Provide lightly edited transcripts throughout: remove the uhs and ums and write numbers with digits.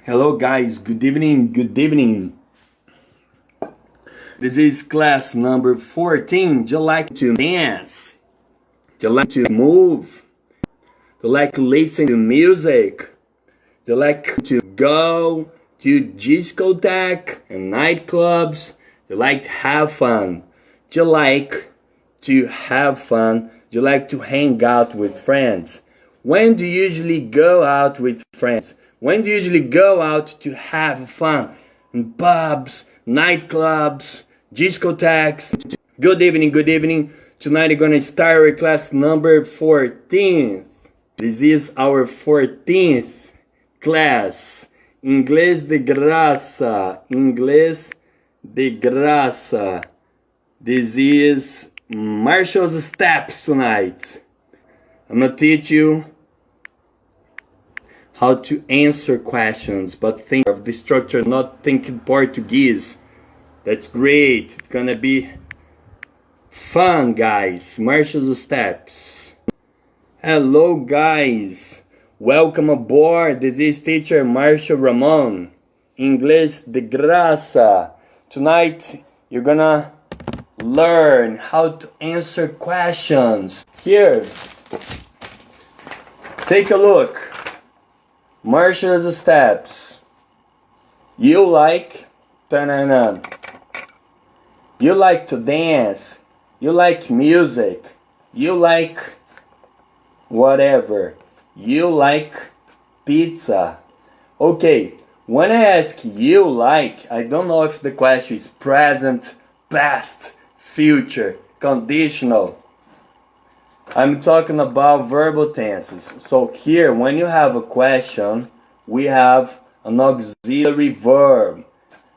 Hello guys, good evening, good evening. This is class number 14. Do you like to dance? Do you like to move? Do you like to listen to music? Do you like to go to discotheque and nightclubs? Do you like to have fun? Do you like to have fun? Do you like to hang out with friends? When do you usually go out with friends? When do you usually go out to have fun? In pubs, nightclubs, discotheques. Good evening, good evening. Tonight we're gonna start our class number 14. This is our 14th class. Inglês de graça. Inglês de graça. This is Marshall's steps tonight. I'm gonna teach you how to answer questions, but think of the structure, not thinking Portuguese. That's great. It's gonna be fun, guys. Marshall's steps. Hello, guys. Welcome aboard. This is teacher Marshall Ramon. Inglês de graça. Tonight, you're gonna learn how to answer questions. Here, take a look. Marshall's steps. You like You like to dance. You like music. You like whatever. You like pizza. Okay, when I ask you like, I don't know if the question is present, past, future, conditional. I'm talking about verbal tenses. So here, when you have a question, we have an auxiliary verb.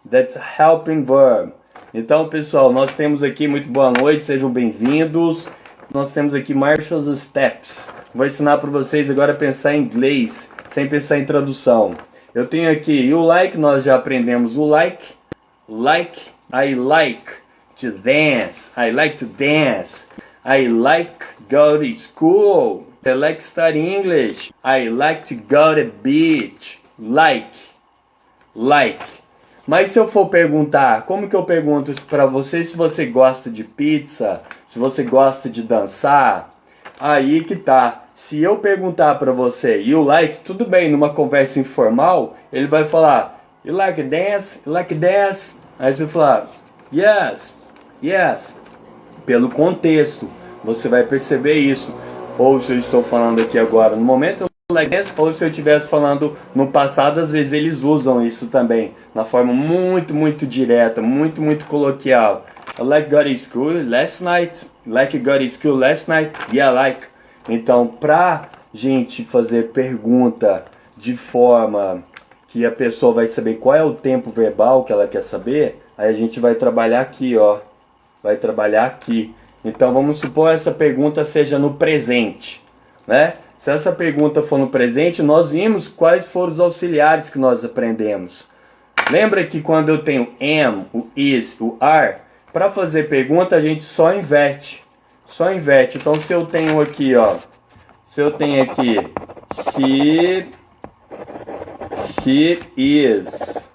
That's a helping verb. Então, pessoal, nós temos aqui, muito boa noite, sejam bem-vindos. Nós temos aqui Marshall's Steps. Vou ensinar para vocês agora a pensar em inglês, sem pensar em tradução. Eu tenho aqui you like, nós já aprendemos o like. Like, I like to dance. I like to dance. I like go to school. I like study English. I like to go to beach. Like. Mas se eu for perguntar, como que eu pergunto isso para você? Se você gosta de pizza, se você gosta de dançar, aí que tá. Se eu perguntar para você, you like, tudo bem, numa conversa informal, ele vai falar, you like dance? You like dance? Aí você falar, yes. Pelo contexto, você vai perceber isso. Ou se eu estou falando aqui agora no momento, like dance, ou se eu estivesse falando no passado, às vezes eles usam isso também, na forma muito direta, muito coloquial. I like got to school last night. Like got to school last night? Yeah, like. Então, pra gente fazer pergunta de forma que a pessoa vai saber qual é o tempo verbal que ela quer saber, aí a gente vai trabalhar aqui, ó. Vai trabalhar aqui. Então vamos supor essa pergunta seja no presente, né? Se essa pergunta for no presente, nós vimos quais foram os auxiliares que nós aprendemos. Lembra que quando eu tenho am, o is, o are, para fazer pergunta a gente só inverte. Então se eu tenho aqui, ó, he is.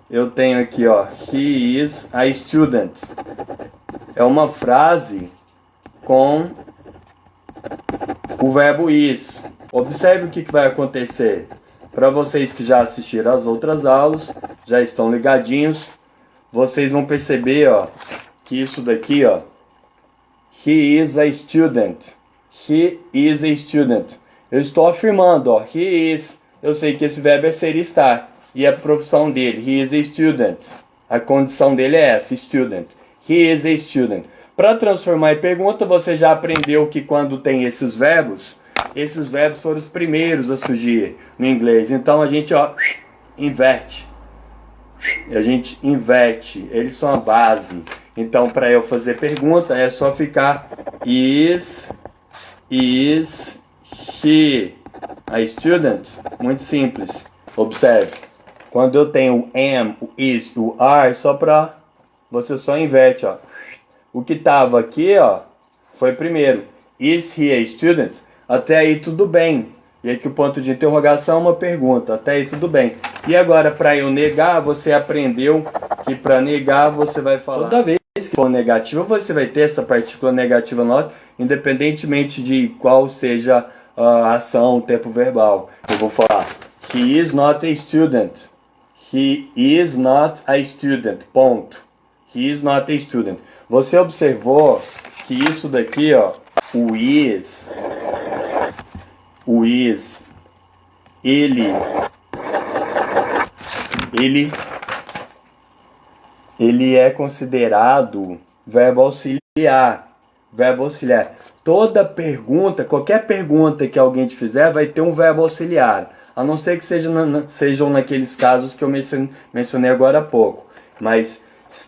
Eu tenho aqui, ó, he is a student. É uma frase com o verbo is. Observe o que vai acontecer. Para vocês que já assistiram às outras aulas, já estão ligadinhos, vocês vão perceber, ó, que isso daqui, ó, he is a student. He is a student. Eu estou afirmando, ó, he is. Eu sei que esse verbo é ser e estar. E a profissão dele, he is a student. A condição dele é essa, student. He is a student. Para transformar em pergunta, você já aprendeu que quando tem esses verbos foram os primeiros a surgir no inglês. Então a gente, ó, inverte. Eles são a base. Então, para eu fazer pergunta, é só ficar is he a student? Muito simples. Observe. Quando eu tenho o am, o is, o are, você só inverte, ó. O que estava aqui, ó, foi primeiro. Is he a student? Até aí tudo bem. E aqui o ponto de interrogação é uma pergunta. Até aí tudo bem. E agora, para eu negar, você aprendeu que para negar você vai falar. Toda vez que for negativo, você vai ter essa partícula negativa not, independentemente de qual seja a ação, o tempo verbal. Eu vou falar: He is not a student. He is not a student. Ponto. He is not a student. Você observou que isso daqui, ó, o is, ele é considerado verbo auxiliar. Verbo auxiliar. Toda pergunta, qualquer pergunta que alguém te fizer, vai ter um verbo auxiliar. A não ser que sejam naqueles casos que eu mencionei agora há pouco. Mas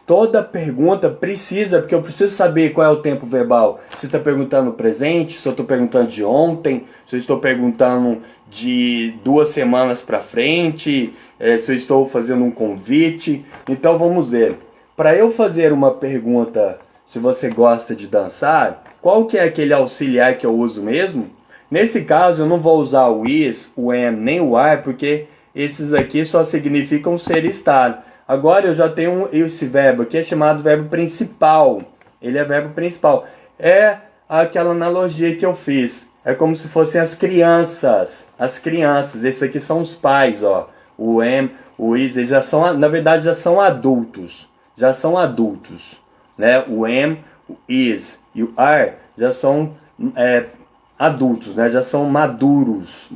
toda pergunta precisa, porque eu preciso saber qual é o tempo verbal. Se está perguntando presente, se eu estou perguntando de ontem, se eu estou perguntando de 2 semanas para frente, se eu estou fazendo um convite. Então vamos ver. Para eu fazer uma pergunta, se você gosta de dançar, qual que é aquele auxiliar que eu uso mesmo? Nesse caso eu não vou usar o is, o am, nem o are, porque esses aqui só significam ser e estar. Agora eu já tenho esse verbo aqui, é chamado verbo principal. Ele é verbo principal. É aquela analogia que eu fiz. É como se fossem as crianças. As crianças. Esses aqui são os pais, ó. O am, o is, eles já são, na verdade, já são adultos. Já são adultos, né? O am, o is e o are já são adultos, né? Já são maduros.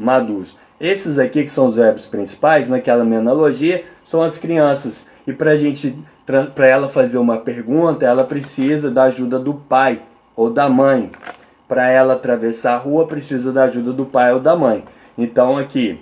Esses aqui que são os verbos principais, naquela minha analogia, são as crianças. E para ela fazer uma pergunta, ela precisa da ajuda do pai ou da mãe. Para ela atravessar a rua, precisa da ajuda do pai ou da mãe. Então aqui,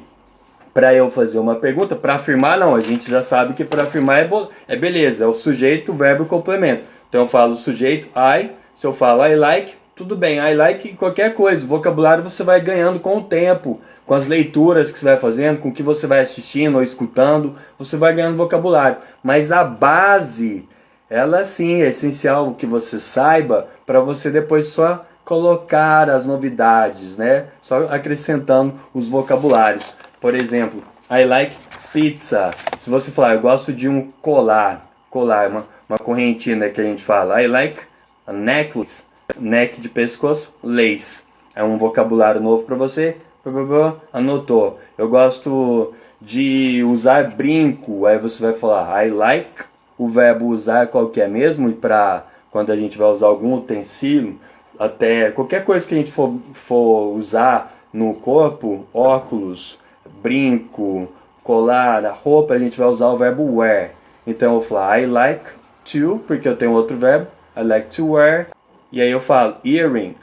para eu fazer uma pergunta, para afirmar não, a gente já sabe que para afirmar é beleza, é o sujeito, o verbo e o complemento. Então eu falo sujeito, I, se eu falo I like, tudo bem, I like qualquer coisa. O vocabulário você vai ganhando com o tempo, com as leituras que você vai fazendo, com o que você vai assistindo ou escutando, você vai ganhando vocabulário. Mas a base, ela sim é essencial que você saiba para você depois só colocar as novidades, né? Só acrescentando os vocabulários. Por exemplo, I like pizza. Se você falar, eu gosto de um colar, uma correntina que a gente fala. I like a necklace. Neck de pescoço, lace. É um vocabulário novo para você. Anotou. Eu gosto de usar brinco. Aí você vai falar I like. O verbo usar qual que é mesmo? E para quando a gente vai usar algum utensílio, até qualquer coisa que a gente for usar no corpo, óculos, brinco, colar, a roupa, a gente vai usar o verbo wear. Então eu vou falar I like to, porque eu tenho outro verbo. I like to wear. E aí eu falo earring,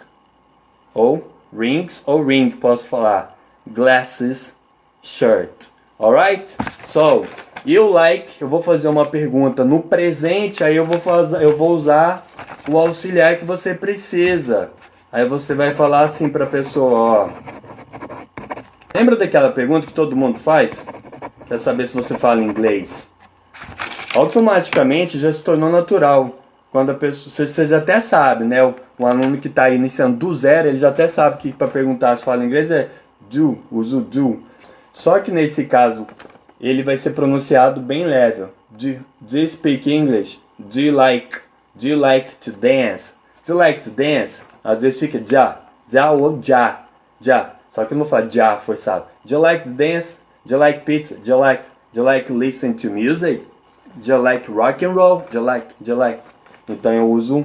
ou rings, ou ring, posso falar glasses, shirt. Alright? So, you like, eu vou fazer uma pergunta no presente, aí eu vou usar o auxiliar que você precisa. Aí você vai falar assim para a pessoa, ó. Lembra daquela pergunta que todo mundo faz? Quer saber se você fala inglês? Automaticamente já se tornou natural. Quando a pessoa, você já até sabe, né? O aluno que está iniciando do zero, ele já até sabe que para perguntar se fala inglês é do, uso do. Só que nesse caso, ele vai ser pronunciado bem leve. Do you speak English? Do you like to dance? Do you like to dance? Às vezes fica já ou já. Só que não fala já forçado. Do you like to dance? Do you like pizza? Do you like to listen to music? Do you like rock and roll? Do you like? Então eu uso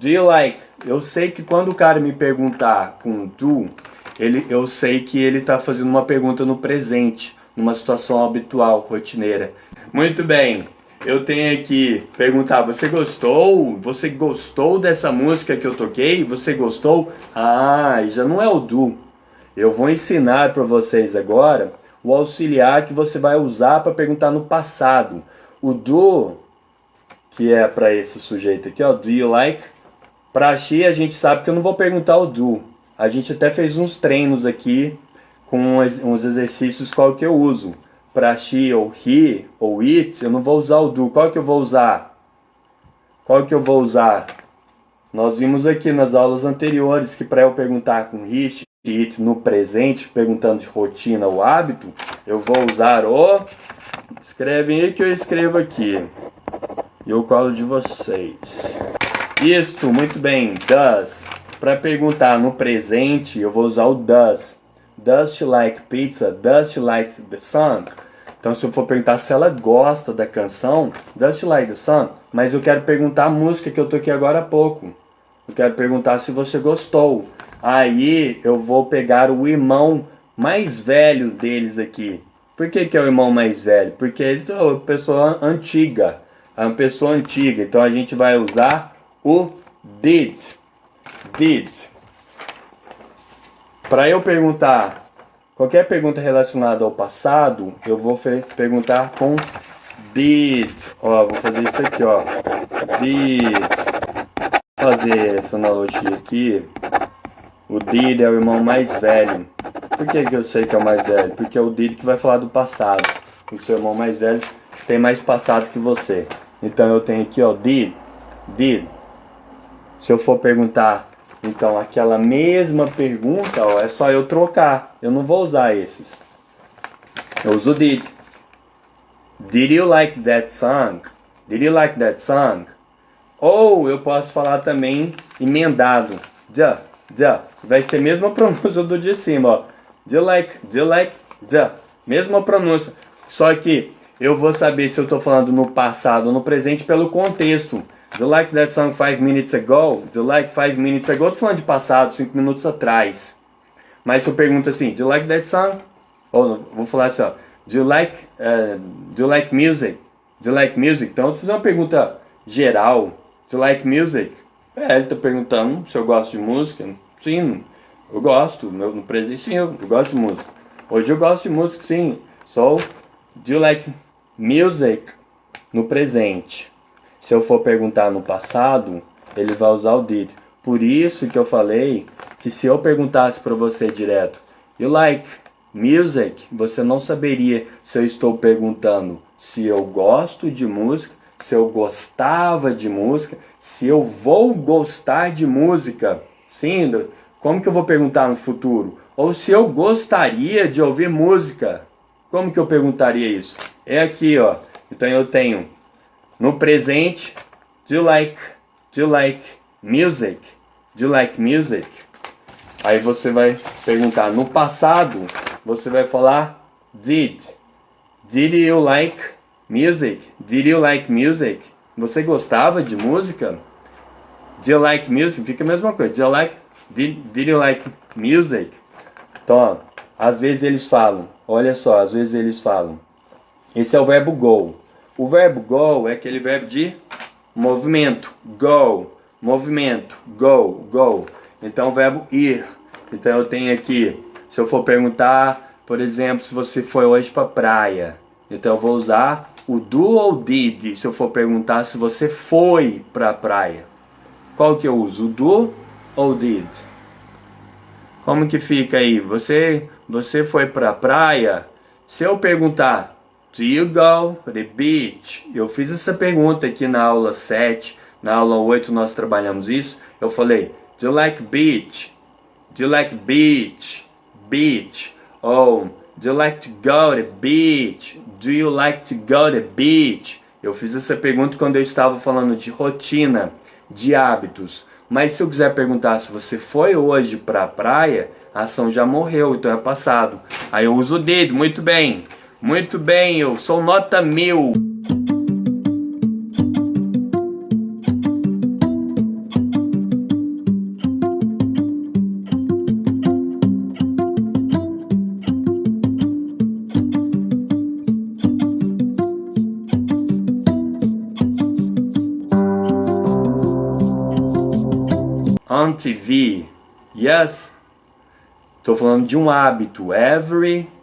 do you like. Eu sei que quando o cara me perguntar com do, eu sei que ele está fazendo uma pergunta no presente, numa situação habitual, rotineira. Muito bem, eu tenho aqui perguntar, você gostou? Você gostou dessa música que eu toquei? Você gostou? Ah, já não é o do. Eu vou ensinar para vocês agora o auxiliar que você vai usar para perguntar no passado. O do, que é para esse sujeito aqui, ó, do you like? Para she, a gente sabe que eu não vou perguntar o do. A gente até fez uns treinos aqui com uns exercícios qual que eu uso. Para she ou he ou it, eu não vou usar o do. Qual que eu vou usar? Nós vimos aqui nas aulas anteriores que para eu perguntar com he, it no presente, perguntando de rotina ou hábito, eu vou usar o... Escrevem aí que eu escrevo aqui. E eu colo de vocês. Isto, muito bem, does. Para perguntar no presente, eu vou usar o does. Does she like pizza? Does she like the song? Então, se eu for perguntar se ela gosta da canção, does she like the song? Mas eu quero perguntar a música que eu toquei agora há pouco. Eu quero perguntar se você gostou. Aí eu vou pegar o irmão mais velho deles aqui. Por que é o irmão mais velho? Porque ele é uma pessoa antiga. É uma pessoa antiga. Então a gente vai usar o did. Did. Para eu perguntar qualquer pergunta relacionada ao passado, eu vou perguntar com did. Ó, vou fazer isso aqui, ó. Did. Vou fazer essa analogia aqui. O did é o irmão mais velho. Por que eu sei que é o mais velho? Porque é o did que vai falar do passado. O seu irmão mais velho tem mais passado que você. Então eu tenho aqui, ó, did. Se eu for perguntar, então, aquela mesma pergunta, ó, é só eu trocar. Eu não vou usar esses. Eu uso did. Did you like that song? Did you like that song? Ou eu posso falar também emendado. Vai ser a mesma pronúncia do de cima, ó. Do you like, mesma pronúncia. Só que eu vou saber se eu estou falando no passado ou no presente pelo contexto. Do you like that song 5 minutes ago? Do you like 5 minutes ago? Eu tô falando de passado, 5 minutos atrás. Mas se eu pergunto assim, do you like that song? Ou vou falar assim, ó, do you like music? Do you like music? Então eu vou fazer uma pergunta geral. Do you like music? Ele tá perguntando se eu gosto de música. Sim, eu gosto. No presente, sim, eu gosto de música. Hoje eu gosto de música, sim. So, do you like music? No presente. Se eu for perguntar no passado, ele vai usar o did. Por isso que eu falei que se eu perguntasse para você direto, you like music? Você não saberia se eu estou perguntando se eu gosto de música, se eu gostava de música, se eu vou gostar de música. Sim, como que eu vou perguntar no futuro? Ou se eu gostaria de ouvir música. Como que eu perguntaria isso? É aqui, ó. Então eu tenho no presente, do you like music? Do you like music? Aí você vai perguntar no passado, você vai falar did. Did you like music? Did you like music? Você gostava de música? Do you like music? Fica a mesma coisa. Did you like music? Então, ó, às vezes eles falam, olha só, às vezes eles falam. Esse é o verbo go. O verbo go é aquele verbo de movimento. Go, movimento, go. Então o verbo ir. Então eu tenho aqui, se eu for perguntar, por exemplo, se você foi hoje para praia. Então eu vou usar o do ou did. Se eu for perguntar se você foi para a praia. Qual que eu uso? O do ou did? Como que fica aí? Você foi para a praia? Se eu perguntar, do you go to the beach? Eu fiz essa pergunta aqui na aula 7, na aula 8 nós trabalhamos isso. Eu falei, do you like beach? Do you like beach? Beach. Ou, do you like to go to the beach? Do you like to go to the beach? Eu fiz essa pergunta quando eu estava falando de rotina, de hábitos. Mas se eu quiser perguntar se você foi hoje para a praia, a ação já morreu, então é passado. Aí eu uso o did, muito bem. Muito bem, eu sou nota 1000. On TV, yes. Estou falando de um hábito.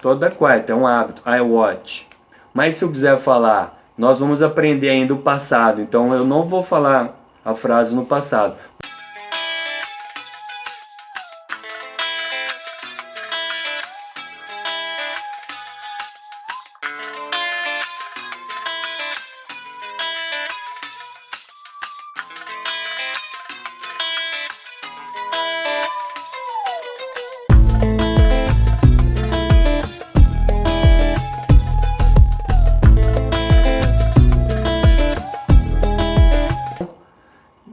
Toda quarta é um hábito. I watch. Mas se eu quiser falar, nós vamos aprender ainda o passado. Então eu não vou falar a frase no passado.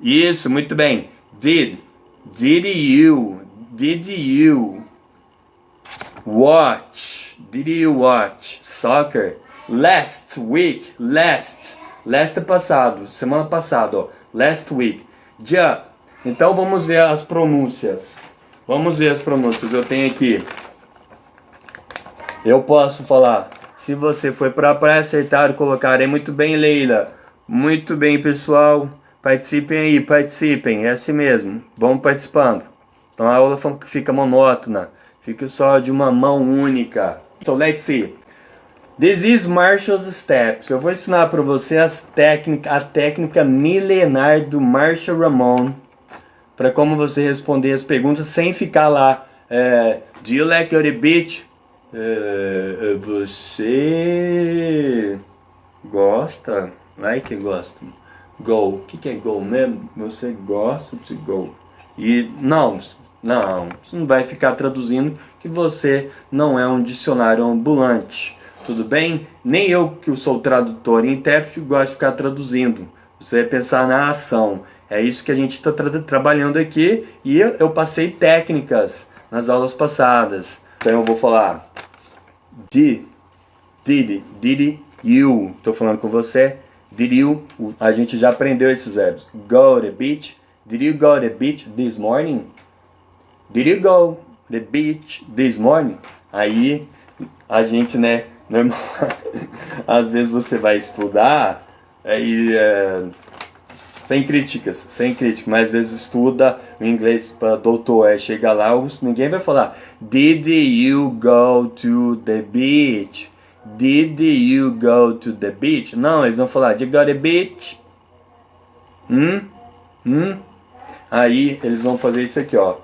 Isso, muito bem. Did you watch? Did you watch soccer last week? Last é passado, semana passada, ó. Last week. Já. Então vamos ver as pronúncias. Eu tenho aqui. Eu posso falar. Se você foi pra praia, acertaram, colocarem. Muito bem, Leila. Muito bem, pessoal. Participem aí, participem. É assim mesmo. Vamos participando. Então a aula fica monótona. Fica só de uma mão única. So let's see. This is Marshall's Steps. Eu vou ensinar para você a técnica milenar do Marshall Ramon. Para como você responder as perguntas sem ficar lá. Do you like your beach? Você gosta? Like gosta. Go. O que é go mesmo? Você gosta de go. E não, você não vai ficar traduzindo que você não é um dicionário ambulante. Tudo bem? Nem eu, que sou tradutor e intérprete, gosto de ficar traduzindo. Você vai pensar na ação. É isso que a gente está trabalhando aqui. E eu passei técnicas nas aulas passadas. Então eu vou falar did you. Estou falando com você. Did you, a gente já aprendeu esses verbos. Go to the beach. Did you go to the beach this morning? Did you go to the beach this morning? Aí a gente, né, normal, às vezes você vai estudar sem críticas, mas às vezes estuda o inglês para doutor, chega lá, ninguém vai falar Did you go to the beach? Did you go to the beach? Não, eles vão falar Did you go to the beach? Aí eles vão fazer isso aqui, ó.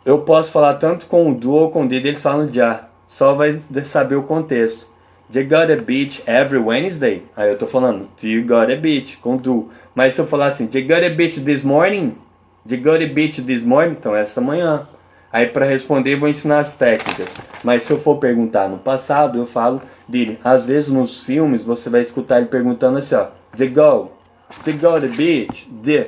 Eu posso falar tanto com o do ou com o did, eles falam já. Só vai saber o contexto. Did you go to the beach every Wednesday? Aí eu tô falando Did you go to the beach? Com do. Mas se eu falar assim Did you go to the beach this morning? Did you go to the beach this morning? Então essa manhã. Aí para responder eu vou ensinar as técnicas. Mas se eu for perguntar no passado, eu falo did. Às vezes nos filmes você vai escutar ele perguntando assim, ó. Did you go to the beach? Did.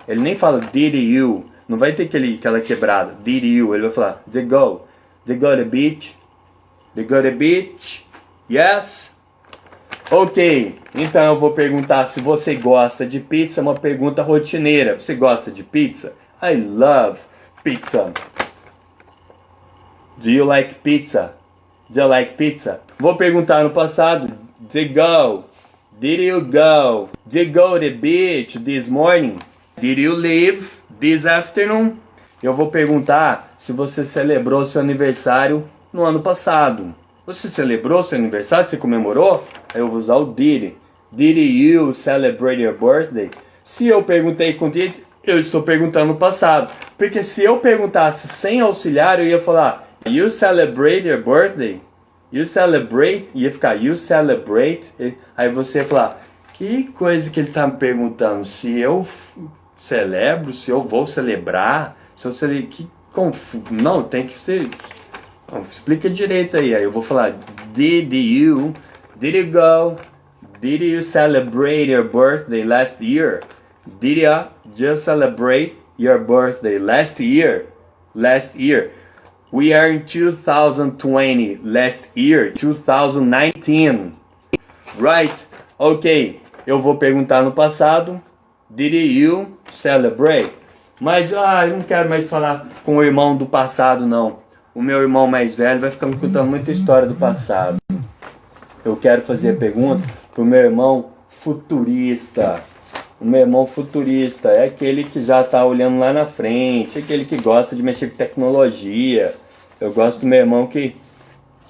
Ele nem fala did you. Não vai ter aquela quebrada. Did you. Ele vai falar did you go to the beach? Did you go to the beach? Yes? Ok. Então eu vou perguntar se você gosta de pizza. É uma pergunta rotineira. Você gosta de pizza? I love pizza. Do you like pizza? Do you like pizza? Vou perguntar no passado. Did you go? Did you go to the beach this morning? Did you leave this afternoon? Eu vou perguntar se você celebrou seu aniversário no ano passado. Você celebrou seu aniversário? Você comemorou? Aí eu vou usar o did. Did you celebrate your birthday? Se eu perguntei com did, eu estou perguntando no passado. Porque se eu perguntasse sem auxiliar, eu ia falar you celebrate your birthday? You celebrate? Ia ficar you celebrate? Aí você ia falar que coisa que ele está me perguntando. Se eu celebro, se eu vou celebrar, se eu celebro, não, tem que ser. Não, explica direito aí. Aí eu vou falar did you go? Did you celebrate your birthday last year? Did you just celebrate your birthday last year? Last year. We are in 2020. Last year, 2019. Right? Ok. Eu vou perguntar no passado. Did you celebrate? Mas eu não quero mais falar com o irmão do passado, não. O meu irmão mais velho vai ficar me contando muita história do passado. Eu quero fazer a pergunta pro meu irmão futurista. O meu irmão futurista é aquele que já está olhando lá na frente, aquele que gosta de mexer com tecnologia. Eu gosto do meu irmão que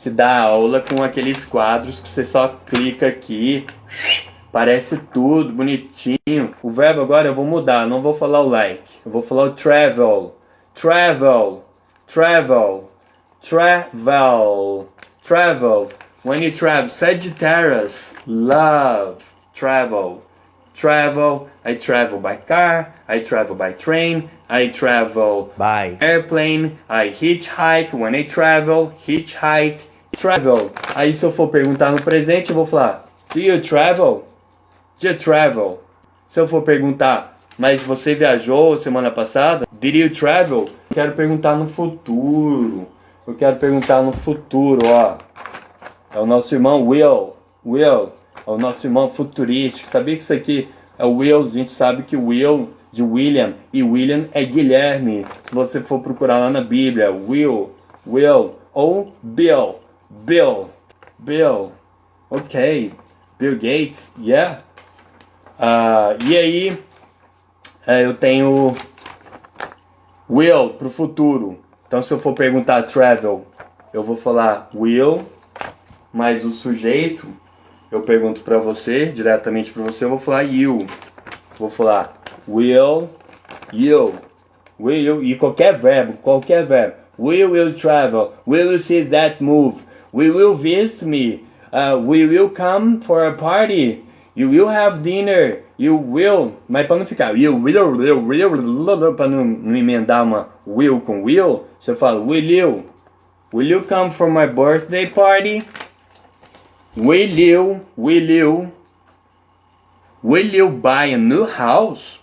dá aula com aqueles quadros que você só clica aqui, parece tudo bonitinho. O verbo agora eu vou mudar, não vou falar o like, eu vou falar o travel. Travel. When you travel, Sagittarius, love, travel. I travel by car, I travel by train, I travel by airplane, I hitchhike when I travel, travel. Aí se eu for perguntar no presente, eu vou falar, do you travel? Se eu for perguntar, Mas você viajou semana passada? Did you travel? Eu quero perguntar no futuro. Eu quero perguntar no futuro, ó. É o nosso irmão Will. Will. É o nosso irmão futurístico. Sabia que isso aqui é o Will? A gente sabe que o Will de William e William é Guilherme. Se você for procurar lá na Bíblia, Will ou Bill. Bill. Ok. Bill Gates. Yeah. E aí, eu tenho will pro futuro. Então se eu for perguntar travel, eu vou falar will, mas o sujeito, eu pergunto para você, diretamente para você, eu vou falar you. Vou falar will you. E qualquer verbo. Will you travel? Will you see that move? Will you visit me? Will you come for a party? You will have dinner. You will. Mas para não ficar you will, para não emendar uma will com will, você fala will you? Will you come for my birthday party? Will you buy a new house?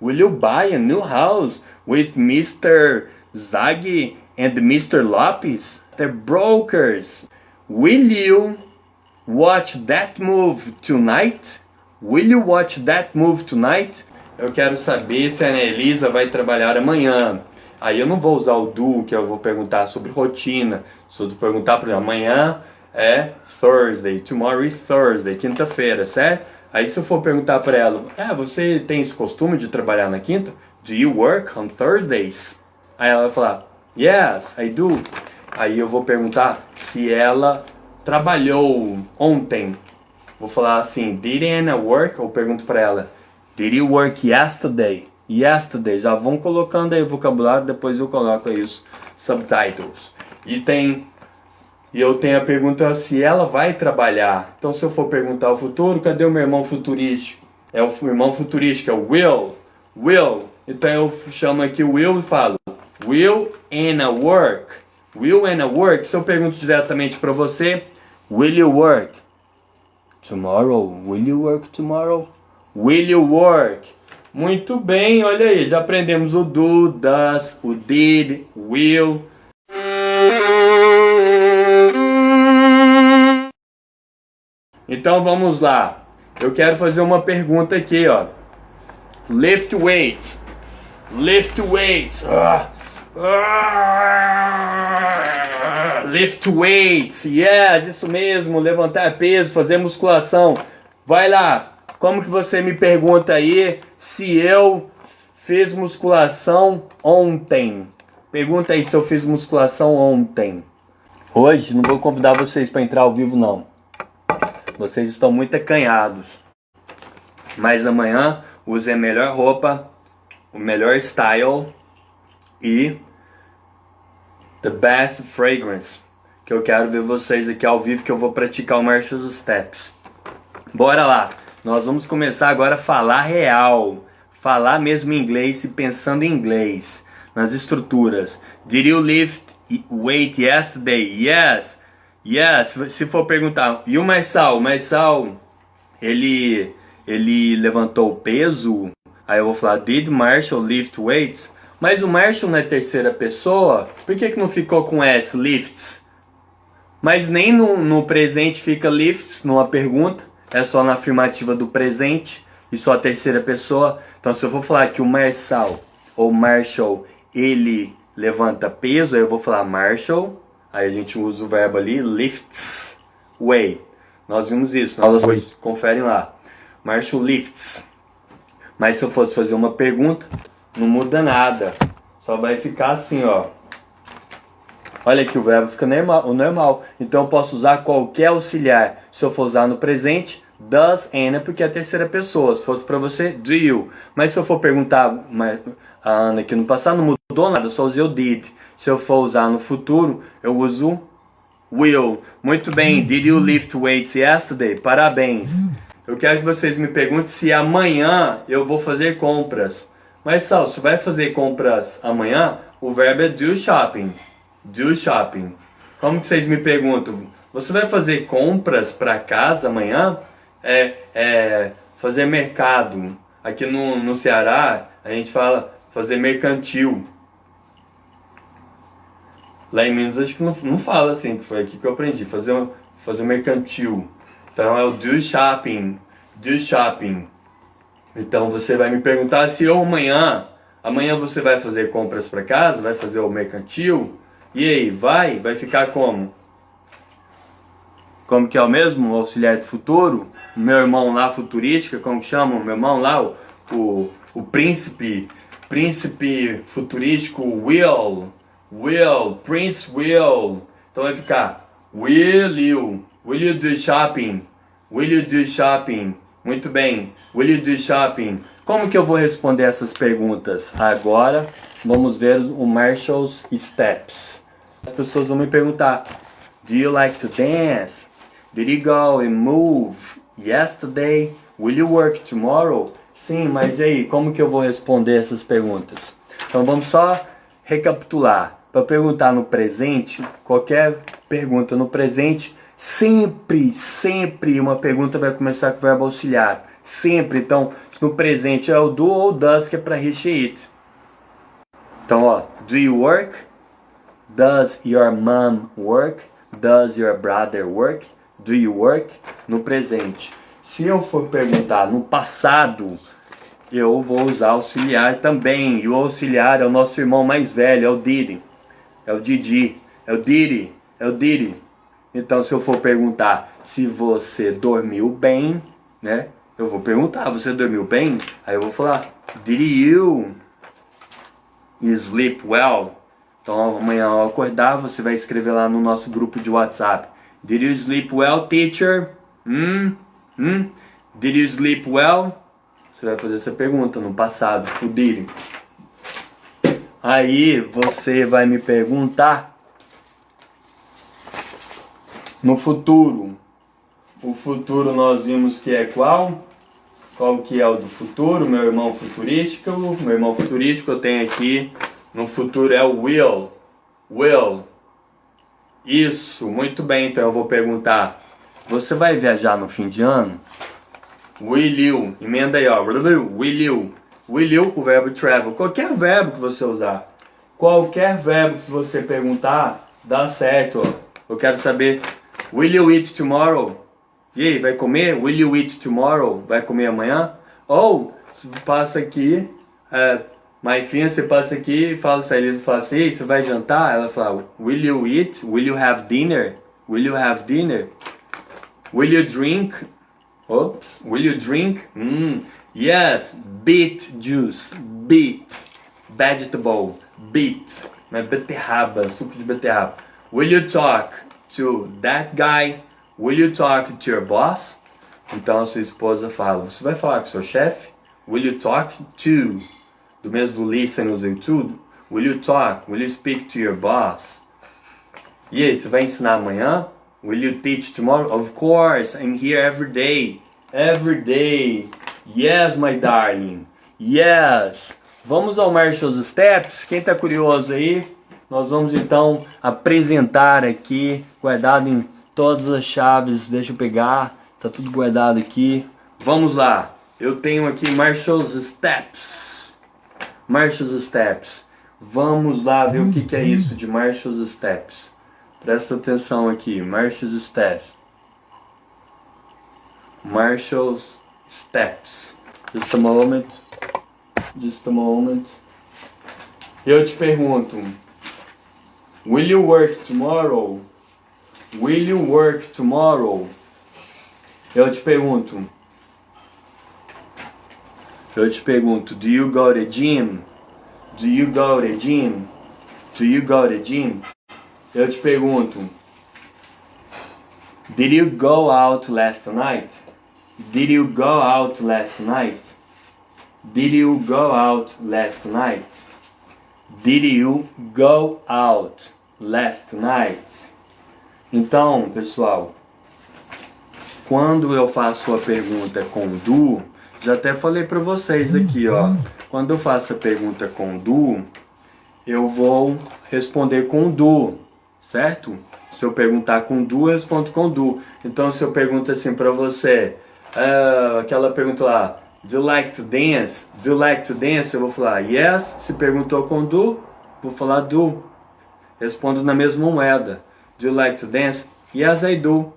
Will you buy a new house with Mr. Zaghi and Mr. Lopes, the brokers? Will you watch that move tonight? Will you watch that move tonight? Eu quero saber se a Ana Elisa vai trabalhar amanhã. Aí eu não vou usar o do, que eu vou perguntar sobre rotina. Se eu perguntar para ela, amanhã é Thursday, tomorrow is Thursday, quinta-feira, certo? Aí se eu for perguntar para ela, você tem esse costume de trabalhar na quinta? Do you work on Thursdays? Aí ela vai falar, yes, I do. Aí eu vou perguntar se ela trabalhou ontem. Vou falar assim, did Anna work? Eu pergunto para ela, did you work yesterday? Yesterday. Já vão colocando aí o vocabulário, depois eu coloco aí os subtitles. E eu tenho a pergunta se ela vai trabalhar. Então se eu for perguntar o futuro, cadê o meu irmão futurístico? É o irmão futurístico, é o Will. Então eu chamo aqui o Will e falo, Will Anna work? Will Anna work? Se eu pergunto diretamente para você, will you work tomorrow? Will you work tomorrow? Will you work? Muito bem, olha aí, já aprendemos o do, does, o did, will. Então vamos lá. Eu quero fazer uma pergunta aqui, ó. Lift weights. Lift weights. Lift weights. Yes, isso mesmo. Levantar peso, fazer musculação. Vai lá. Como que você me pergunta aí se eu fiz musculação ontem? Pergunta aí se eu fiz musculação ontem. Hoje não vou convidar vocês para entrar ao vivo não. Vocês estão muito acanhados. Mas amanhã use a melhor roupa, o melhor style e the best fragrance. Que eu quero ver vocês aqui ao vivo, que eu vou praticar o March of Steps. Bora lá. Nós vamos começar agora a falar real. Falar mesmo em inglês e pensando em inglês. Nas estruturas. Did you lift weight yesterday? Yes. Yes. Se for perguntar, e o Marçal? O Marçal, ele levantou o peso? Aí eu vou falar, did Marshall lift weights? Mas o Marshall não é terceira pessoa? Por que não ficou com S, lifts? Mas nem no presente fica lifts, numa pergunta. É só na afirmativa do presente e só a terceira pessoa. Então se eu for falar que o Marçal ou Marshall, ele levanta peso, aí eu vou falar Marshall. Aí a gente usa o verbo ali, lifts weight. Nós vimos isso, conferem lá. Marshall lifts. Mas se eu fosse fazer uma pergunta, não muda nada. Só vai ficar assim, ó. Olha que o verbo fica normal. Então eu posso usar qualquer auxiliar. Se eu for usar no presente, does Anna, porque é a terceira pessoa. Se fosse para você, do you. Mas se eu for perguntar a Ana aqui no passado, não mudou nada, eu só usei o did. Se eu for usar no futuro, eu uso will. Muito bem, did you lift weights yesterday? Parabéns. Eu quero que vocês me perguntem se amanhã eu vou fazer compras. Mas Sal, se vai fazer compras amanhã, o verbo é do shopping. Do shopping. Como que vocês me perguntam? Você vai fazer compras para casa amanhã? Fazer mercado. aqui no Ceará, a gente fala fazer mercantil. Lá em Minas acho que não fala assim, que foi aqui que eu aprendi, fazer mercantil. Então é o do shopping, do shopping. Então você vai me perguntar se eu amanhã você vai fazer compras para casa, vai fazer o mercantil, e aí, vai ficar como? Como que é o mesmo? O auxiliar do futuro? Meu irmão lá, futurística, como que chama? Meu irmão lá, o príncipe futurístico, Prince Will. Então vai ficar, will you do shopping? Will you do shopping? Muito bem, will you do shopping? Como que eu vou responder essas perguntas? Agora, vamos ver o Marshall's Steps. As pessoas vão me perguntar, do you like to dance? Did you go and move yesterday? Will you work tomorrow? Sim, mas e aí, como que eu vou responder essas perguntas? Então vamos só recapitular. Para perguntar no presente, qualquer pergunta no presente, sempre uma pergunta vai começar com o verbo auxiliar. Sempre, então, no presente é o do ou does, que é para encher it. Então, ó, do you work? Does your mom work? Does your brother work? Do you work? No presente. Se eu for perguntar no passado, eu vou usar auxiliar também. E o auxiliar é o nosso irmão mais velho, é o Didi. É o Didi. É o Didi. É o Didi. Então, se eu for perguntar se você dormiu bem, né? Eu vou perguntar, você dormiu bem? Aí eu vou falar, did you sleep well? Então, amanhã ao acordar, você vai escrever lá no nosso grupo de WhatsApp. Did you sleep well, teacher? Did you sleep well? Você vai fazer essa pergunta no passado, o did. Aí, você vai me perguntar no futuro. O futuro nós vimos que é qual? Qual que é o do futuro? Meu irmão futurístico. Meu irmão futurístico eu tenho aqui. No futuro é o will. Will. Isso, muito bem. Então eu vou perguntar. Você vai viajar no fim de ano? Will you. Emenda aí, ó. Will you. Will you, o verbo travel. Qualquer verbo que você usar. Qualquer verbo que você perguntar, dá certo, ó. Eu quero saber. Will you eat tomorrow? E aí, vai comer? Will you eat tomorrow? Vai comer amanhã? Ou, passa aqui, my filha, você passa aqui e fala, se a Elisa fala assim, você vai jantar? Ela fala, will you eat? Will you have dinner? Will you have dinner? Will you drink? Oops, will you drink? Yes, beet juice, beet, vegetable, beet, beterraba, suco de beterraba. Will you talk to that guy? Will you talk to your boss? Então a sua esposa fala, você vai falar com seu chefe? Will you talk to? Do mesmo do listen, usei tudo. Will you talk? Will you speak to your boss? E aí, você vai ensinar amanhã? Will you teach tomorrow? Of course, I'm here every day. Every day. Yes, my darling. Yes. Vamos ao Marshall's Steps. Quem está curioso aí? Nós vamos então apresentar aqui, guardado em todas as chaves. Deixa eu pegar, tá tudo guardado aqui. Vamos lá. Eu tenho aqui Marshall's Steps. Marshall's Steps. Vamos lá ver o que é isso de Marshall's Steps. Presta atenção aqui. Marshall's Steps. Marshall's Steps. Just a moment. Just a moment. Eu te pergunto. Will you work tomorrow? Will you work tomorrow? Eu te pergunto. Do you go to gym? Do you go to gym? Do you go to gym? Eu te pergunto. Did you go out last night? Did you go out last night? Did you go out last night? Did you go out last night? Então, pessoal, quando eu faço a pergunta com do, já até falei para vocês aqui, ó. Quando eu faço a pergunta com do, eu vou responder com do, certo? Se eu perguntar com do, eu respondo com do. Então, se eu pergunto assim para você, aquela pergunta lá, Do you like to dance? Do you like to dance? Eu vou falar yes. Se perguntou com do, vou falar do. Respondo na mesma moeda. Do you like to dance? Yes, I do.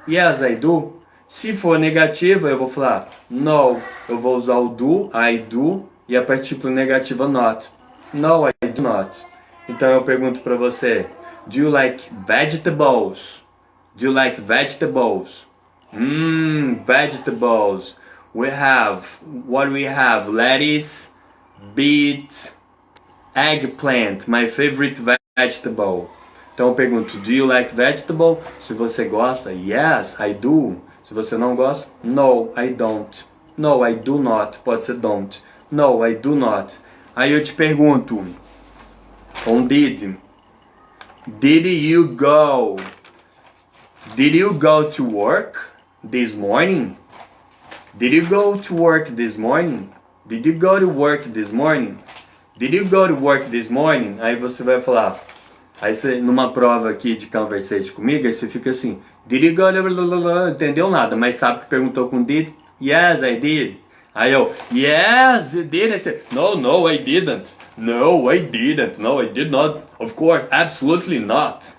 Yes, I do. Se for negativa, eu vou falar no. Eu vou usar o do, I do, e a partícula negativa not. No, I do not. Então eu pergunto para você, do you like vegetables? Do you like vegetables? Vegetables. What we have? Lettuce, beet, eggplant, my favorite vegetable. Então eu pergunto, do you like vegetable? Se você gosta, yes, I do. Se você não gosta, no, I don't. No, I do not. Pode ser don't. No, I do not. Aí eu te pergunto, on did. Did you go? Did you go to work this morning? Did you go to work this morning? Did you go to work this morning? Did you go to work this morning? Aí você vai falar, aí você, numa prova aqui de conversation comigo, aí você fica assim, did you go to... Entendeu nada, mas sabe que perguntou com did? Yes, I did. Aí eu, yes, you did. Aí você, no, I didn't. No, I didn't. No, I did not. Of course, absolutely not.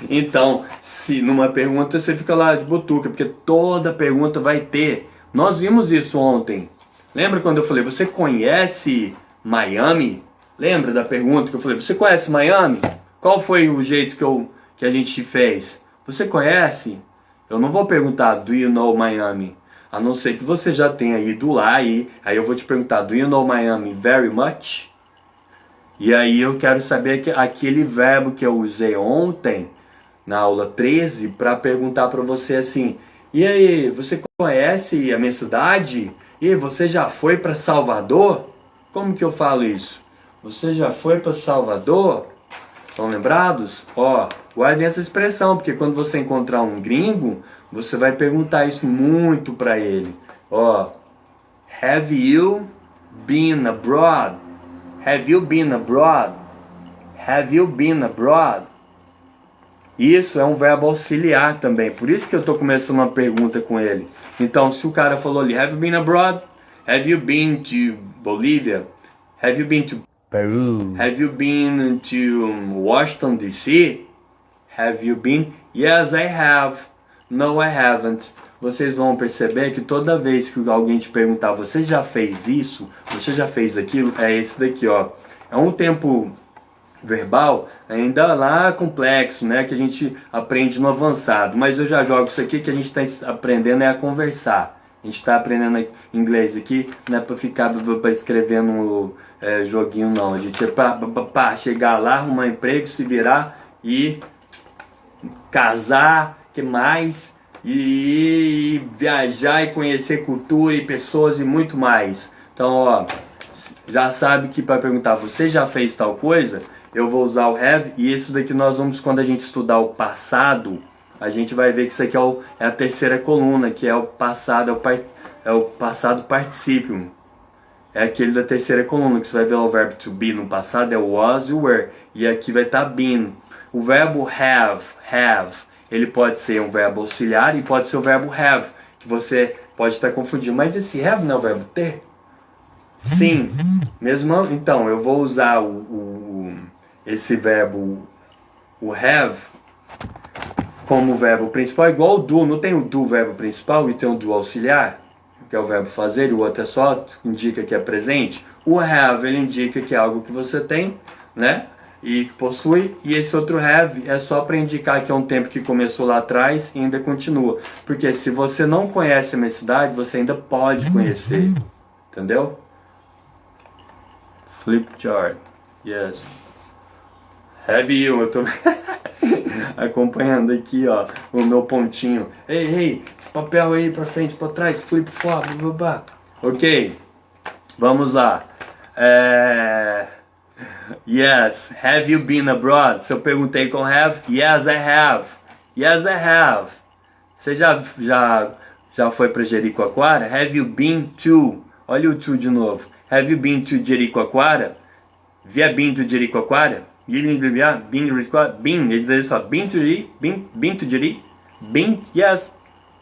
Então, se numa pergunta você fica lá de butuca, porque toda pergunta vai ter. Nós vimos isso ontem. Lembra quando eu falei, você conhece Miami? Lembra da pergunta que eu falei, você conhece Miami? Qual foi o jeito que a gente fez? Você conhece? Eu não vou perguntar, do you know Miami? A não ser que você já tenha ido lá e aí eu vou te perguntar, do you know Miami very much? E aí eu quero saber aquele verbo que eu usei ontem, na aula 13, para perguntar para você assim, e aí, você conhece a minha cidade? E você já foi para Salvador? Como que eu falo isso? Você já foi para Salvador? Estão lembrados? Ó, guardem essa expressão, porque quando você encontrar um gringo, você vai perguntar isso muito para ele. Ó, have you been abroad? Have you been abroad? Have you been abroad? Isso é um verbo auxiliar também. Por isso que eu estou começando uma pergunta com ele. Então, se o cara falou ali, have you been abroad? Have you been to Bolívia? Have you been to Peru? Have you been to Washington, D.C.? Have you been? Yes, I have. No, I haven't. Vocês vão perceber que toda vez que alguém te perguntar, você já fez isso? Você já fez aquilo? É esse daqui, ó. É um tempo verbal ainda lá complexo, né? Que a gente aprende no avançado. Mas eu já jogo isso aqui que a gente está aprendendo é a conversar. A gente está aprendendo inglês aqui, não é para ficar para escrever no joguinho não. A gente é para chegar lá, arrumar emprego, se virar e casar, que mais? E viajar e conhecer cultura e pessoas e muito mais. Então, ó, já sabe que para perguntar, você já fez tal coisa? Eu vou usar o have, e isso daqui nós vamos, quando a gente estudar o passado, a gente vai ver que isso aqui é a terceira coluna, que é o passado, é o passado particípio. É aquele da terceira coluna, que você vai ver o verbo to be no passado, é o was e o were. E aqui vai estar been. O verbo have, ele pode ser um verbo auxiliar e pode ser o verbo have, que você pode estar confundindo. Mas esse have não é o verbo ter? Sim. Mesmo, então, eu vou usar esse verbo, o have, como verbo principal, igual o do. Não tem o do verbo principal e tem o do auxiliar, que é o verbo fazer, e o outro é só, indica que é presente. O have, ele indica que é algo que você tem, né? E possui, e esse outro have é só para indicar que é um tempo que começou lá atrás e ainda continua. Porque se você não conhece a minha cidade, você ainda pode conhecer. Entendeu? Flip chart. Yes. Have you? Eu tô acompanhando aqui, ó, o meu pontinho. Ei, esse papel aí pra frente, pra trás, flip flop, blá, blá. Ok, vamos lá. Yes, have you been abroad? Se eu perguntei com have, yes, I have. Yes, I have. Você já foi para Jericoacoara? Have you been to? Olha o to de novo. Have you been to Jericoacoara? Via been to Jericoacoara? Been, eles falam been to Jeri, been to Jeri, been, yes.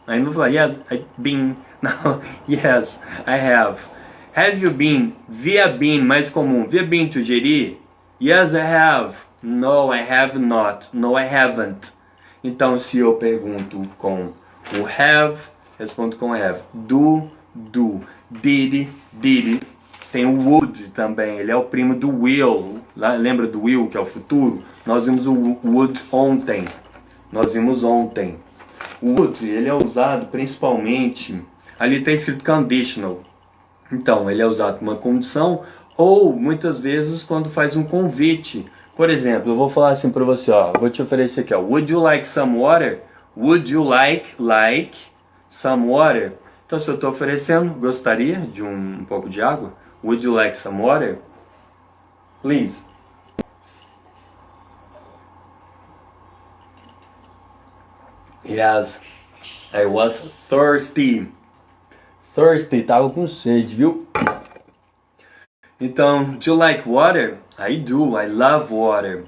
Aí não vou falar, yes, I've been. Não, yes, I have. Have you been? Via been, mais comum. Via been to Jeri? Yes, I have. No, I have not. No, I haven't. Então, se eu pergunto com o have, respondo com have. Do. Did. Tem o would também, ele é o primo do will. Lembra do will, que é o futuro? Nós vimos o would ontem. O would, ele é usado principalmente, ali está escrito conditional. Então, ele é usado como uma condição ou muitas vezes quando faz um convite. Por exemplo, eu vou falar assim para você, ó, vou te oferecer aqui, ó, would you like some water? Would you like some water? Então, se eu estou oferecendo, gostaria de um pouco de água? Would you like some water? Please. Yes, I was thirsty. Tava com sede, viu? Então, do you like water? I do, I love water.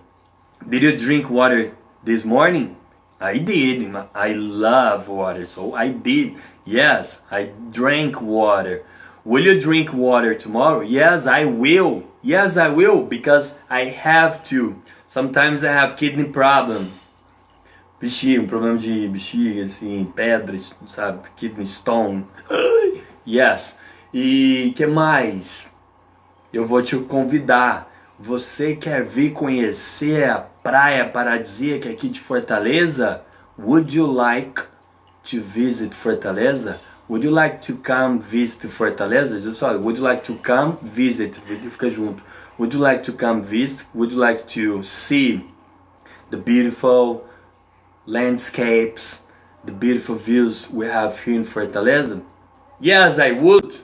Did you drink water this morning? I did, I love water, so I did. Yes, I drank water. Will you drink water tomorrow? Yes, I will. Yes, I will, because I have to. Sometimes I have kidney problem. Bexiga, problema de bexiga, assim, pedras, sabe? Kidney stone. Yes. E que mais? Eu vou te convidar. Você quer vir conhecer a praia paradisíaca aqui de Fortaleza? Would you like to visit Fortaleza? Would you like to come visit Fortaleza? Would you like to come visit? Fica junto. Would you like to come visit? Would you like to see the beautiful landscapes, the beautiful views we have here in Fortaleza? Yes, I would.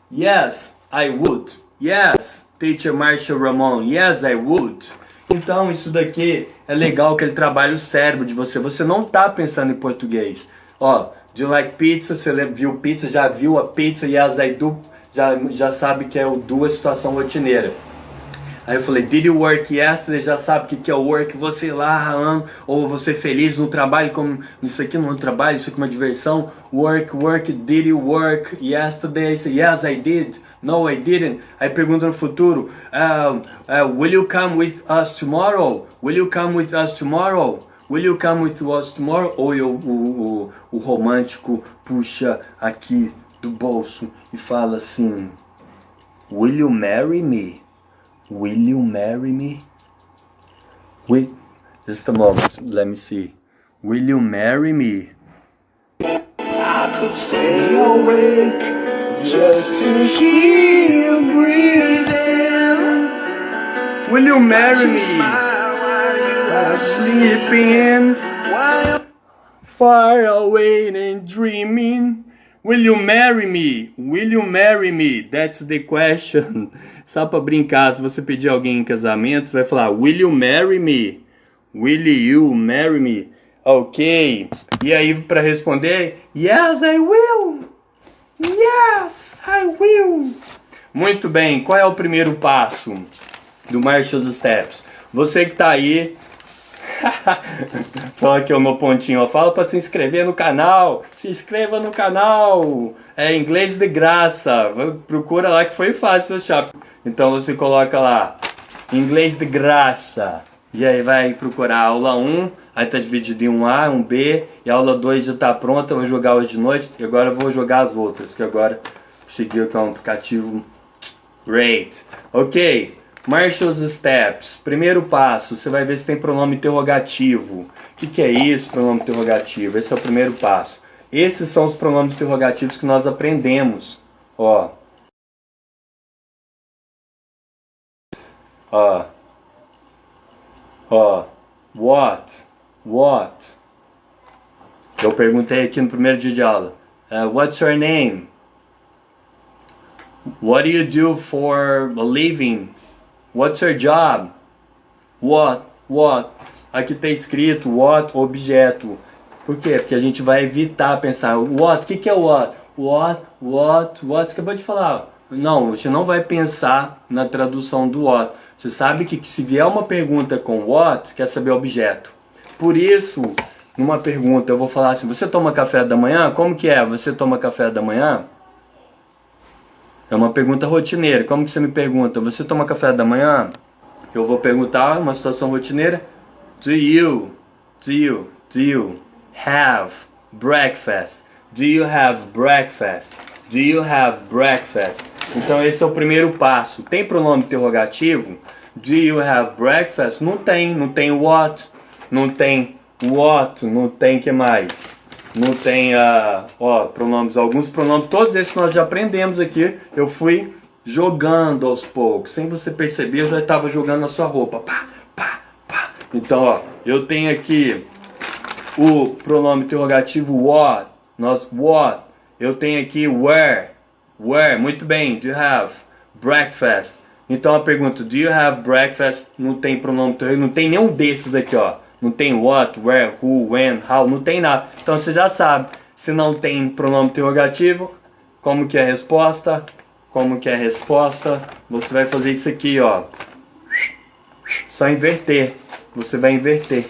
Yes, I would. Yes, Teacher Marshall Ramon. Yes, I would. Então, isso daqui é legal que ele trabalha o cérebro de você. Você não tá pensando em português. Ó, do you like pizza? Você viu pizza, já viu a pizza. Yes, I do. Já sabe que é o do, a situação rotineira. Aí eu falei, did you work yesterday? Já sabe o que é o work, você lá ralando, ou você feliz no trabalho, como isso aqui não é um trabalho, isso aqui é uma diversão. Work, did you work yesterday? I say, yes, I did. No, I didn't. Aí pergunta no futuro, will you come with us tomorrow? Will you come with us tomorrow? Will you come with us tomorrow? Ou o romântico puxa aqui do bolso e fala assim, will you marry me? Will you marry me? Wait, just a moment, let me see. Will you marry me? I could stay awake just to hear you breathing. Will you marry me? While sleeping, far away and dreaming. Will you marry me? Will you marry me? That's the question. Só pra brincar, se você pedir alguém em casamento, você vai falar, will you marry me? Will you marry me? Ok. E aí, para responder, yes, I will. Yes, I will. Muito bem, qual é o primeiro passo do Marshall's Steps? Você que tá aí, fala aqui o meu pontinho, ó. Fala para se inscrever no canal. Se inscreva no canal. É inglês de graça. Procura lá que foi fácil achar. Então você coloca lá inglês de graça. E aí vai procurar a aula 1. Aí tá dividido em um A, um B. E a aula 2 já tá pronta. Eu vou jogar hoje de noite. E agora eu vou jogar as outras. Que agora consegui que é um aplicativo Great. Ok. Marshall's Steps. Primeiro passo, você vai ver se tem pronome interrogativo. O que é isso, pronome interrogativo? Esse é o primeiro passo. Esses são os pronomes interrogativos que nós aprendemos. Ó. What? Eu perguntei aqui no primeiro dia de aula. What's your name? What do you do for a living? What's your job? What? Aqui está escrito what, objeto. Por quê? Porque a gente vai evitar pensar what, o que é what? What? Você acabou de falar. Não, você não vai pensar na tradução do what. Você sabe que se vier uma pergunta com what, quer saber objeto. Por isso, numa pergunta, eu vou falar assim, você toma café da manhã? Como que é? Você toma café da manhã? É uma pergunta rotineira. Como que você me pergunta? Você toma café da manhã? Eu vou perguntar uma situação rotineira. Do you have breakfast? Do you have breakfast? Do you have breakfast? Então esse é o primeiro passo. Tem pronome interrogativo? Do you have breakfast? Não tem. Não tem what. Não tem what. Não tem que mais? Não tem, pronomes. Alguns pronomes, todos esses nós já aprendemos aqui. Eu fui jogando aos poucos. Sem você perceber, eu já estava jogando na sua roupa. Pá, pá, pá. Então, eu tenho aqui o pronome interrogativo what. What. Eu tenho aqui where. Muito bem. Do you have breakfast? Então a pergunta, do you have breakfast? Não tem pronome interrogativo. Não tem nenhum desses aqui, ó. Não tem what, where, who, when, how, não tem nada. Então você já sabe, se não tem pronome interrogativo, como que é a resposta? Como que é a resposta? Você vai fazer isso aqui, ó. Só inverter. Você vai inverter.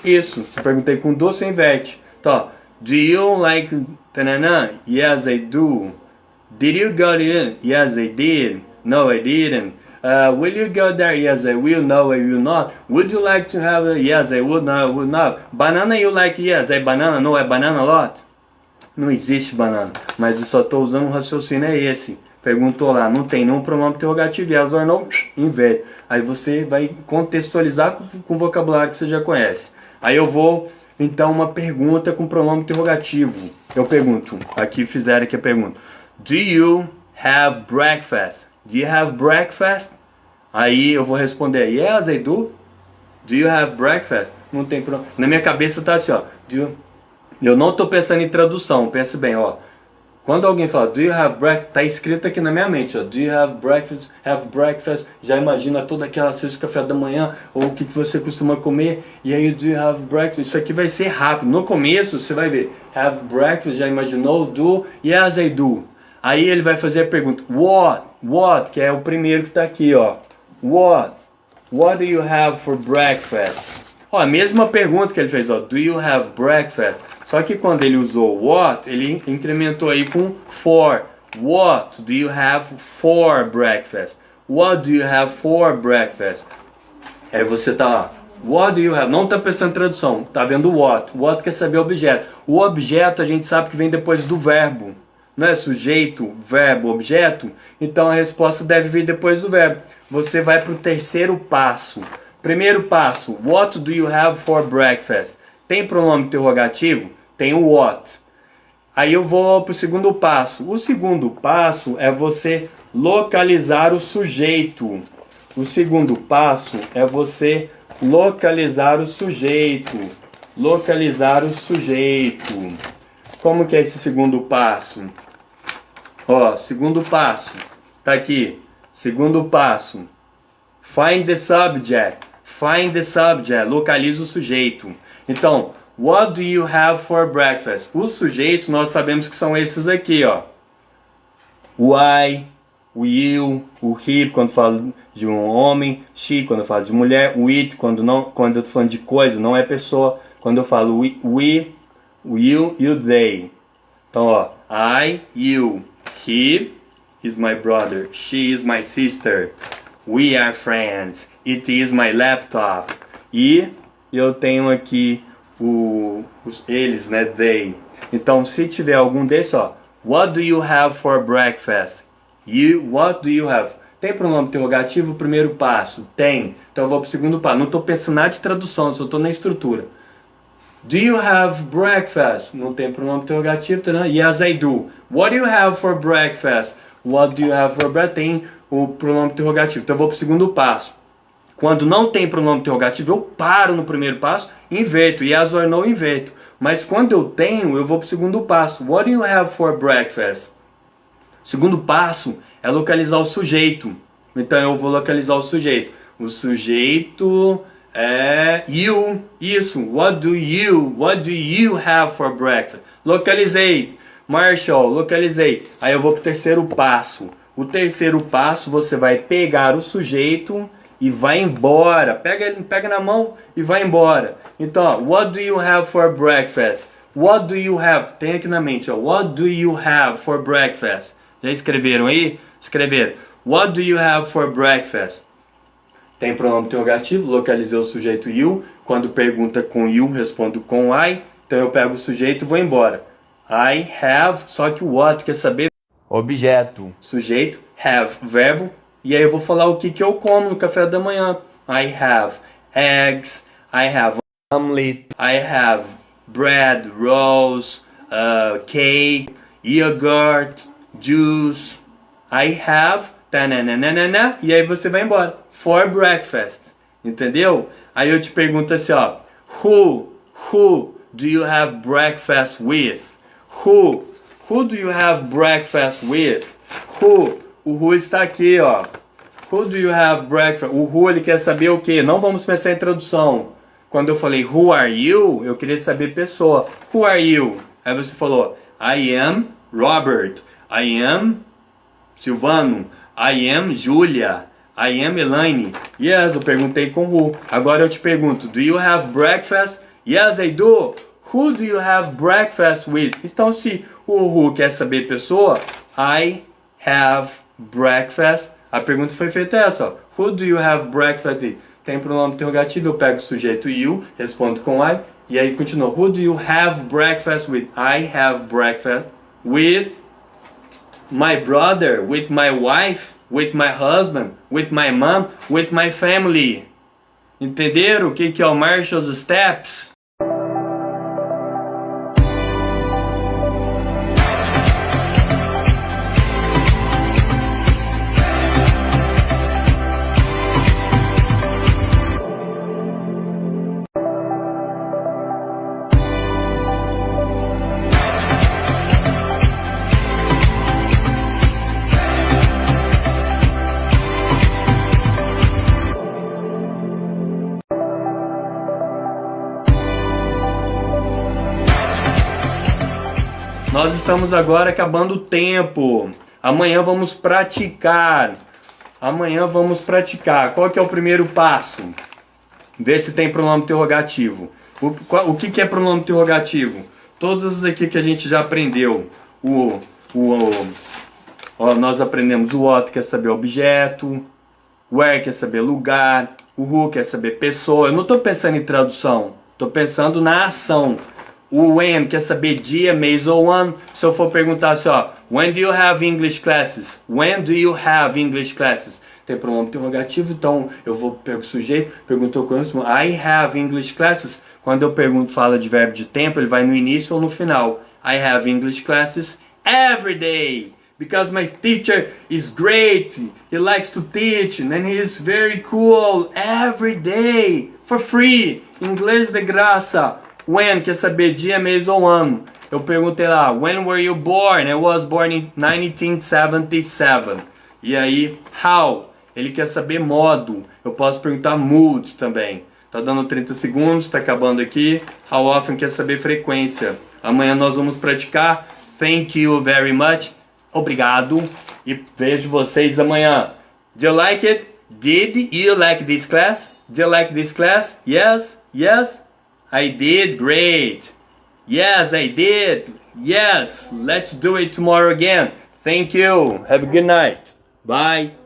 Isso. Se eu perguntei com do, você inverte. Então, do you like tanana? Yes, I do. Did you go in? Yes, I did. No, I didn't. Will you go there? Yes, I will. No, I will not. Would you like to have a... Yes, I would. No, I would not. Banana you like? Yes, I banana. No, I banana a lot. Não existe banana. Mas eu só estou usando um raciocínio, é esse. Perguntou lá, não tem nenhum pronome interrogativo. Yes or no, inverte. Aí você vai contextualizar com o vocabulário que você já conhece. Aí eu vou, então, uma pergunta com pronome interrogativo. Eu pergunto, aqui fizeram aqui a pergunta. Do you have breakfast? Do you have breakfast? Aí eu vou responder, yes, I do. Do you have breakfast? Não tem problema. Na minha cabeça tá assim, ó. Eu não tô pensando em tradução, pense bem, ó. Quando alguém fala, do you have breakfast? Tá escrito aqui na minha mente, ó. Do you have breakfast? Have breakfast? Já imagina toda aquela cesta de café da manhã, ou o que você costuma comer. E aí, do you have breakfast? Isso aqui vai ser rápido. No começo, você vai ver, have breakfast, já imaginou? Do, yes, I do. Aí ele vai fazer a pergunta, what, que é o primeiro que está aqui, ó. What do you have for breakfast? Ó, a mesma pergunta que ele fez, ó. Do you have breakfast? Só que quando ele usou what, ele incrementou aí com for. What do you have for breakfast? What do you have for breakfast? Aí você tá, ó. What do you have? Não tá pensando em tradução, tá vendo what. What quer saber o objeto. O objeto a gente sabe que vem depois do verbo. Não é sujeito, verbo, objeto? Então a resposta deve vir depois do verbo. Você vai para o terceiro passo. Primeiro passo, what do you have for breakfast? Tem pronome interrogativo? Tem o what. Aí eu vou para o segundo passo. O segundo passo é você localizar o sujeito. O segundo passo é você localizar o sujeito. Localizar o sujeito. Como que é esse segundo passo? Ó, segundo passo. Tá aqui. Segundo passo. Find the subject. Find the subject. Localiza o sujeito. Então, what do you have for breakfast? Os sujeitos nós sabemos que são esses aqui, ó. O I, o you, o he quando falo de um homem, she quando eu falo de mulher, o it quando eu tô falando de coisa, não é pessoa. Quando eu falo we, o you e o they. Então, ó, I, you, he is my brother, she is my sister, we are friends, it is my laptop. E eu tenho aqui eles, né, they. Então, se tiver algum desses, ó, what do you have for breakfast? What do you have? Tem pronome interrogativo, primeiro passo? Tem. Então eu vou pro segundo passo. Não estou pensando nada de tradução, só estou na estrutura. Do you have breakfast? Não tem pronome interrogativo, tá, né? Yes, I do. What do you have for breakfast? What do you have for breakfast? Tem o pronome interrogativo. Então eu vou para o segundo passo. Quando não tem pronome interrogativo, eu paro no primeiro passo, inverto. Yes or no, inverto. Mas quando eu tenho, eu vou para o segundo passo. What do you have for breakfast? O segundo passo é localizar o sujeito. Então eu vou localizar o sujeito. O sujeito... you, isso, what do you have for breakfast? Localizei, Marshall, localizei. Aí eu vou pro terceiro passo. O terceiro passo você vai pegar o sujeito e vai embora. Pega na mão e vai embora. Então, ó, what do you have for breakfast? What do you have? Tem aqui na mente, ó. What do you have for breakfast? Já escreveram aí? Escreveram. What do you have for breakfast? Tem pronome interrogativo, localizei o sujeito you. Quando pergunta com you, respondo com I. Então eu pego o sujeito e vou embora. I have, só que o what quer saber objeto. Sujeito, have, verbo. E aí eu vou falar o que eu como no café da manhã. I have eggs, I have omelet, I have bread, rolls, cake, yogurt, juice. I have, tananana, e aí você vai embora. For breakfast. Entendeu? Aí eu te pergunto assim, ó. Who do you have breakfast with? Who do you have breakfast with? O who está aqui, ó. Who do you have breakfast? O who, ele quer saber o quê? Não vamos pensar em tradução. Quando eu falei who are you, eu queria saber pessoa. Who are you? Aí você falou I am Robert. I am Silvano. I am Julia. I am Elaine. Yes, eu perguntei com who. Agora eu te pergunto, do you have breakfast? Yes, I do. Who do you have breakfast with? Então, se o who quer saber pessoa, I have breakfast. A pergunta foi feita essa, ó. Who do you have breakfast with? Tem pronome interrogativo, eu pego o sujeito you, respondo com I, e aí continua. Who do you have breakfast with? I have breakfast with my brother, with my wife, with my husband, with my mom, with my family. Entenderam o que é o Marshall's Steps? Nós estamos agora acabando o tempo. Amanhã vamos praticar. Qual que é o primeiro passo? Ver se tem pronome interrogativo. O que é pronome interrogativo? Todas as aqui que a gente já aprendeu. Nós aprendemos o what, quer saber objeto. Where, quer saber lugar. O who, quer saber pessoa. Eu não estou pensando em tradução. Estou pensando na ação. O when quer saber dia, mês ou ano. Se eu for perguntar assim, ó, when do you have English classes? When do you have English classes? Tem pronome interrogativo, então eu vou pegar o sujeito, perguntou com isso, I have English classes. Quando eu pergunto, fala de verbo de tempo, ele vai no início ou no final. I have English classes every day. Because my teacher is great. He likes to teach and he is very cool every day. For free. Inglês de graça. When, quer saber dia, mês ou ano. Eu perguntei lá, when were you born? I was born in 1977. E aí, how? Ele quer saber modo. Eu posso perguntar mood também. Tá dando 30 segundos, tá acabando aqui. How often quer saber frequência. Amanhã nós vamos praticar. Thank you very much. Obrigado. E vejo vocês amanhã. Do you like it? Did you like this class? Do you like this class? Yes? Yes? I did, great. Yes, I did. Yes, let's do it tomorrow again. Thank you. Have a good night. Bye.